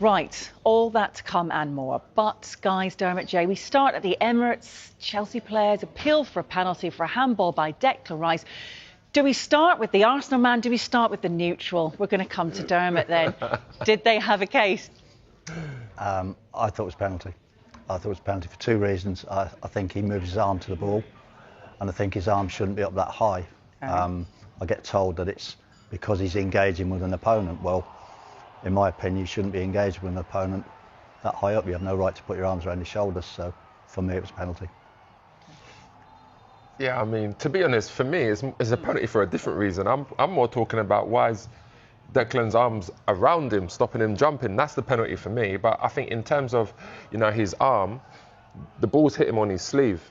Right, all that to come and more. But, guys, Dermot J, we start at the Emirates. Chelsea players appeal for a penalty for a handball by Declan Rice. Do we start with the Arsenal man? Do we start with the neutral? We're going to come to Dermot then. Did they have a case? I thought it was penalty. I thought it was penalty for two reasons. I think he moved his arm to the ball, and I think his arm shouldn't be up that high. I get told that it's because he's engaging with an opponent. Well, in my opinion, you shouldn't be engaged with an opponent that high up. You have no right to put your arms around his shoulders. So, for me, it was a penalty. Yeah, I mean, to be honest, for me, it's a penalty for a different reason. I'm more talking about why is Declan's arms around him, stopping him jumping. That's the penalty for me. But I think in terms of, you know, his arm, the ball's hit him on his sleeve,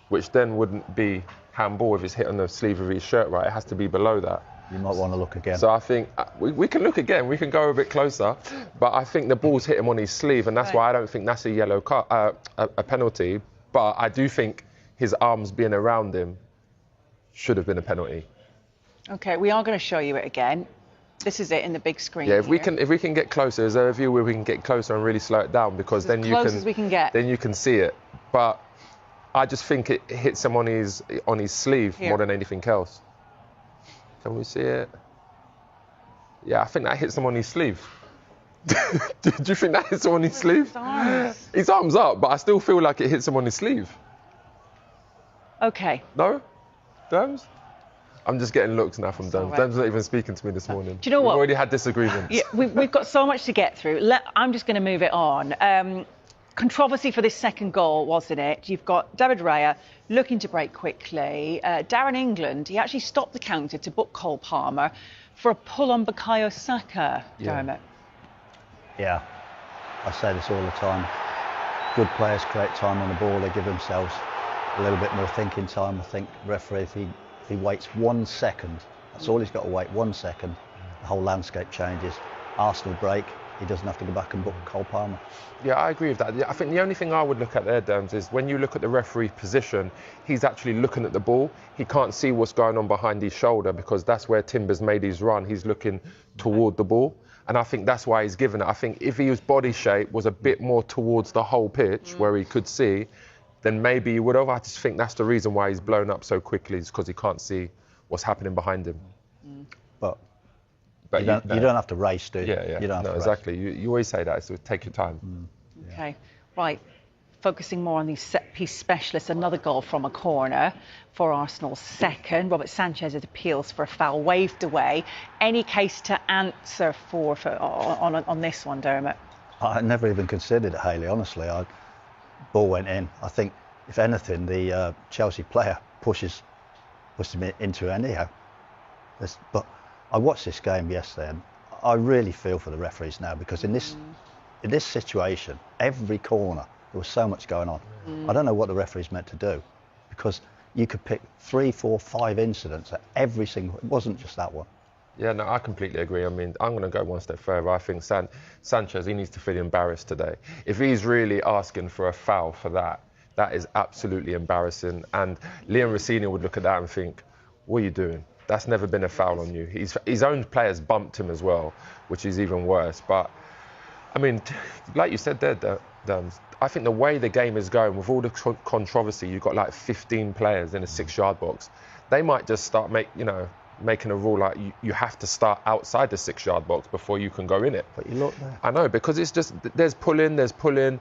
which then wouldn't be handball if it's hit on the sleeve of his shirt, right? It has to be below that. You might want to look again. So I think we can look again. We can go a bit closer. But I think the ball's hit him on his sleeve, and that's why I don't think that's a yellow card, a penalty. But I do think his arms being around him should have been a penalty. OK, we are going to show you it again. This is it in the big screen. Yeah, if we can get closer, is there a view where we can get closer and really slow it down? Because then you as we can get. Then you can see it. But I just think it hits him on his sleeve more than anything else. Can we see it? Yeah, I think that hits him on his sleeve. Do you think that hits him on his sleeve? His arm's up, but I still feel like it hits him on his sleeve. OK. No? Derms? I'm just getting looks now from Derms. Derms not even speaking to me this morning. Do you know what? We've already had disagreements. Yeah, we've got so much to get through. I'm just going to move it on. Controversy for this second goal, wasn't it? You've got David Raya looking to break quickly. Darren England, he actually stopped the counter to book Cole Palmer for a pull on Bukayo Saka, Dermot. Yeah, I say this all the time. Good players create time on the ball. They give themselves a little bit more thinking time. I think referee, if he waits 1 second, that's all he's got to wait, 1 second, the whole landscape changes. Arsenal break, he doesn't have to go back and book Cole Palmer. Yeah, I agree with that. I think the only thing I would look at there, Derms, is when you look at the referee's position, he's actually looking at the ball. He can't see what's going on behind his shoulder because that's where Timber's made his run. He's looking toward the ball. And I think that's why he's given it. I think if his body shape was a bit more towards the whole pitch where he could see, then maybe he would have. I just think that's the reason why he's blown up so quickly, is because he can't see what's happening behind him. But you don't have to race, do you? Yeah. You don't have to exactly. You always say that, so take your time. OK, right. Focusing more on these set-piece specialists, another goal from a corner for Arsenal's second. Robert Sanchez's appeals for a foul waved away. Any case to answer for on this one, Dermot? I never even considered it, Hayley, honestly. Ball went in. I think, if anything, the Chelsea player pushed him into it anyhow. But I watched this game yesterday, and I really feel for the referees now, because in this situation, every corner, there was so much going on. I don't know what the referee's meant to do, because you could pick 3, 4, 5 incidents at every single. It wasn't just that one. Yeah, no, I completely agree. I mean, I'm going to go one step further. I think Sanchez, he needs to feel embarrassed today. If he's really asking for a foul for that, that is absolutely embarrassing. And Liam Rossini would look at that and think, what are you doing? That's never been a foul on you. His own players bumped him as well, which is even worse. But, I mean, like you said there, Derms, I think the way the game is going, with all the controversy, you've got like 15 players in a 6-yard box. They might just start making a rule like you have to start outside the 6-yard box before you can go in it. But you look there. I know, because it's just, there's pull-in,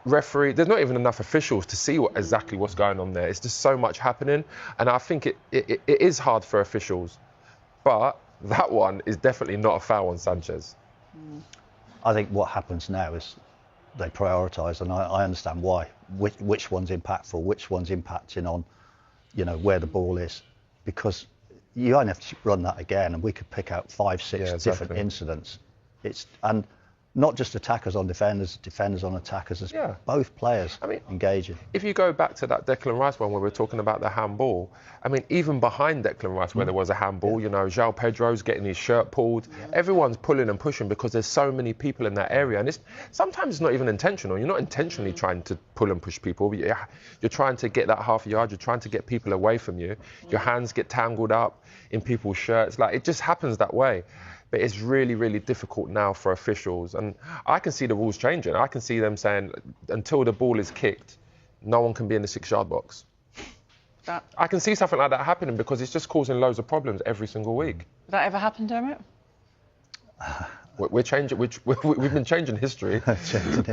referee, there's not even enough officials to see exactly what's going on there. It's just so much happening, and I think it is hard for officials, but that one is definitely not a foul on Sanchez. I think what happens now is they prioritise, and I understand why. Which one's impactful, which one's impacting on, where the ball is, because you only have to run that again, and we could pick out 5, 6 different incidents. And not just attackers on defenders, defenders on attackers, as both players engaging. If you go back to that Declan Rice one where we're talking about the handball, I mean, even behind Declan Rice where there was a handball, João Pedro's getting his shirt pulled, everyone's pulling and pushing because there's so many people in that area, and sometimes it's not even intentional. You're not intentionally trying to pull pull and push people. But you're trying to get that half a yard. You're trying to get people away from you. Your hands get tangled up in people's shirts. Like, it just happens that way. But it's really, really difficult now for officials. And I can see the rules changing. I can see them saying, until the ball is kicked, no one can be in the 6-yard box. I can see something like that happening because it's just causing loads of problems every single week. Did that ever happen, Dermot? We're changing. We've been changing history.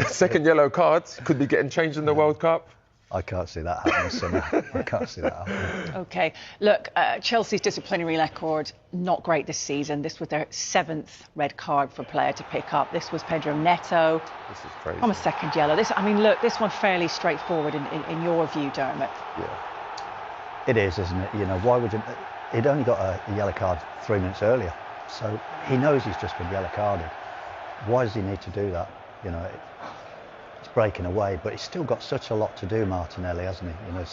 Second yellow cards could be getting changed in the World Cup. I can't see that happening, Simon. I can't see that happening. OK. Look, Chelsea's disciplinary record, not great this season. This was their 7th red card for a player to pick up. This was Pedro Neto. This is crazy. On a second yellow. I mean, look, this one fairly straightforward in your view, Dermot. Yeah. It is, isn't it? You know, why would you... He'd only got a yellow card 3 minutes earlier. So he knows he's just been yellow carded. Why does he need to do that? You know, it's breaking away, but he's still got such a lot to do, Martinelli, hasn't he? You know,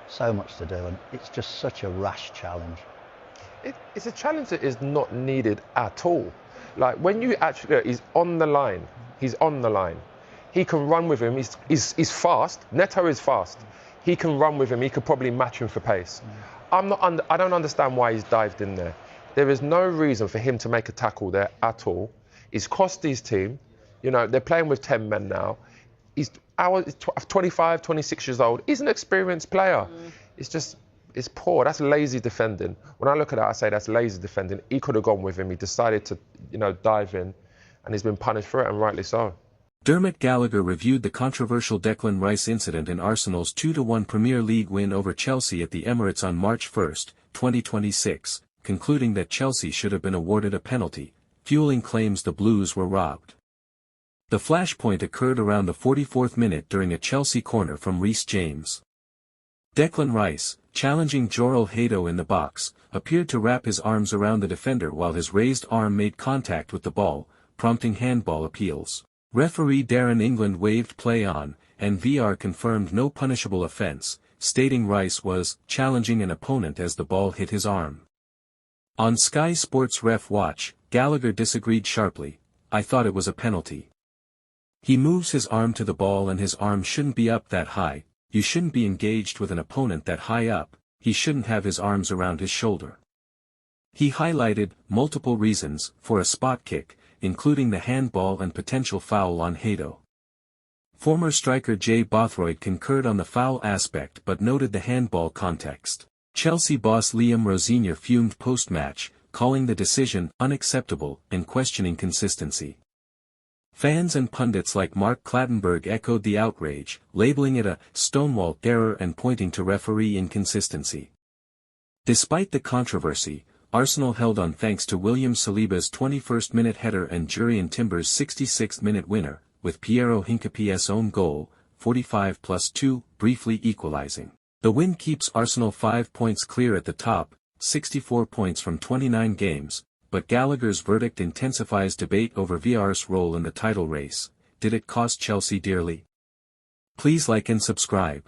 so much to do, and it's just such a rash challenge. It's a challenge that is not needed at all. Like, when you actually... He's on the line. He's on the line. He can run with him. He's fast. Neto is fast. He can run with him. He could probably match him for pace. I don't understand why he's dived in there. There is no reason for him to make a tackle there at all. He's cost his team. You know, they're playing with 10 men now. He's 25, 26 years old. He's an experienced player. It's poor. That's lazy defending. When I look at that, I say that's lazy defending. He could have gone with him. He decided to, you know, dive in, and he's been punished for it, and rightly so. Dermot Gallagher reviewed the controversial Declan Rice incident in Arsenal's 2-1 Premier League win over Chelsea at the Emirates on March 1, 2026, concluding that Chelsea should have been awarded a penalty, fueling claims the Blues were robbed. The flashpoint occurred around the 44th minute during a Chelsea corner from Reece James. Declan Rice, challenging Joral Hato in the box, appeared to wrap his arms around the defender while his raised arm made contact with the ball, prompting handball appeals. Referee Darren England waved play on, and VR confirmed no punishable offence, stating Rice was challenging an opponent as the ball hit his arm. On Sky Sports Ref Watch, Gallagher disagreed sharply. "I thought it was a penalty. He moves his arm to the ball and his arm shouldn't be up that high. You shouldn't be engaged with an opponent that high up. He shouldn't have his arms around his shoulder." He highlighted multiple reasons for a spot kick, including the handball and potential foul on Hato. Former striker Jay Bothroyd concurred on the foul aspect but noted the handball context. Chelsea boss Liam Rosignol fumed post-match, calling the decision unacceptable and questioning consistency. Fans and pundits like Mark Clattenburg echoed the outrage, labeling it a Stonewall error and pointing to referee inconsistency. Despite the controversy, Arsenal held on thanks to William Saliba's 21st-minute header and Jurrien Timber's 66th-minute winner, with Piero Hincapie's own goal, 45+2, briefly equalizing. The win keeps Arsenal 5 points clear at the top, 64 points from 29 games, but Gallagher's verdict intensifies debate over VR's role in the title race. Did it cost Chelsea dearly? Please like and subscribe.